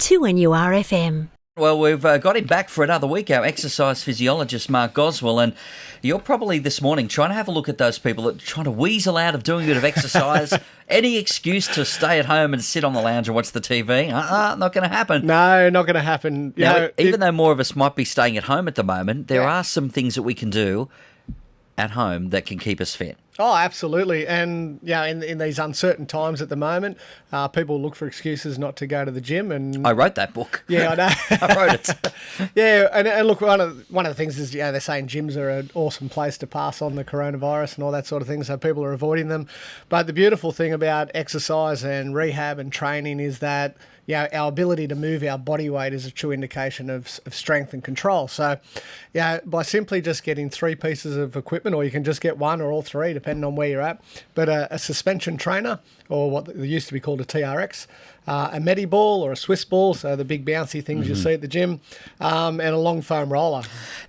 2NURFM. Well, we've got him back for another week, our exercise physiologist, Mark Goswell, and you're probably this morning trying to have a look at those people that are trying to weasel out of doing a bit of exercise. Any excuse to stay at home and sit on the lounge and watch the TV? Not going to happen. No, not going to happen. Even though more of us might be staying at home at the moment, there are some things that we can do at home that can keep us fit. Oh, absolutely. And, in these uncertain times at the moment, people look for excuses not to go to the gym. And I wrote that book. Yeah, I know. I wrote it. Yeah, and look, one of the things is, they're saying gyms are an awesome place to pass on the coronavirus and all that sort of thing, so people are avoiding them. But the beautiful thing about exercise and rehab and training is that, our ability to move our body weight is a true indication of strength and control. So, by simply just getting 3 pieces of equipment, or you can just get 1 or all 3, depending on where you're at, but a suspension trainer, or what used to be called a TRX, a Medi ball or a Swiss ball, so the big bouncy things you see at the gym, and a long foam roller.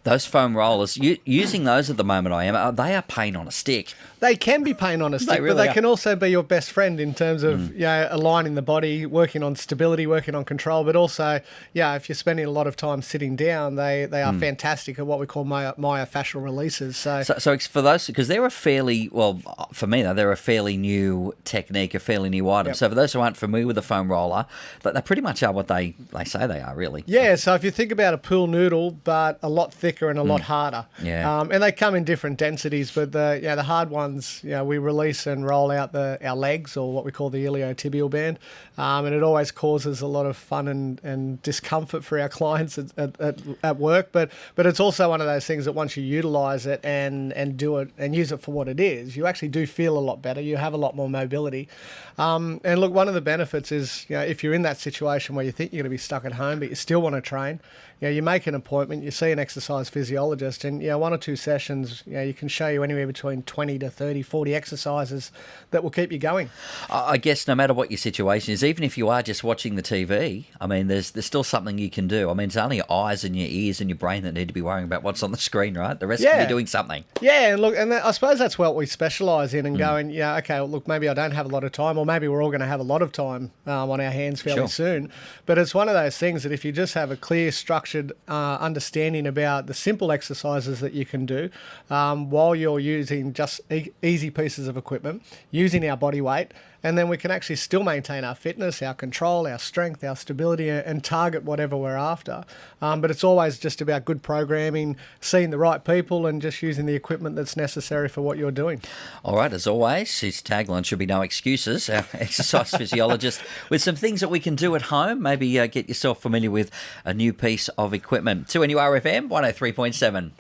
Those foam rollers, using those at the moment, they are pain on a stick. They can be pain on a stick, but they can also be your best friend in terms of aligning the body, working on stability, working on control, but also, if you're spending a lot of time sitting down, they are fantastic at what we call myofascial releases. So for those, because they're for me though, they're a fairly new technique, a fairly new item. Yep. So for those who aren't familiar with the foam roller, they pretty much are what they say they are, really. Yeah, so if you think about a pool noodle, but a lot thicker and a lot harder. Yeah. And they come in different densities, but the hard ones, we release and roll out our legs, or what we call the iliotibial band, and it always causes a lot of fun and discomfort for our clients at work. But it's also one of those things that once you utilise it and do it and use it for what it is, you actually do feel a lot better. You have a lot more mobility. And look, one of the benefits is, if you're in that situation where you think you're going to be stuck at home, but you still want to train, you make an appointment, you see an exercise physiologist, and 1 or 2 sessions, you can show you anywhere between 20 to 30, 40 exercises that will keep you going. I guess no matter what your situation is, even if you are just watching the TV, there's still something you can do. It's only your eyes and your ears and your brain that need to be worrying about what's on the screen, right? The rest can be doing something. Yeah, and look, I suppose that's what we specialise in, and going, okay, well, look, maybe I don't have a lot of time, or maybe we're all going to have a lot of time on our hands fairly soon. But it's one of those things that if you just have a clear, structured understanding about the simple exercises that you can do while you're using just easy pieces of equipment, using our body weight, and then we can actually still maintain our fitness, our control, our strength, our stability, and target whatever we're after. But it's always just about good programming, seeing the right people, and just using the equipment that's necessary for what you're doing. All right, as always, his tagline should be no excuses. Our exercise physiologist with some things that we can do at home. Maybe get yourself familiar with a new piece of equipment. 2NURFM 103.7.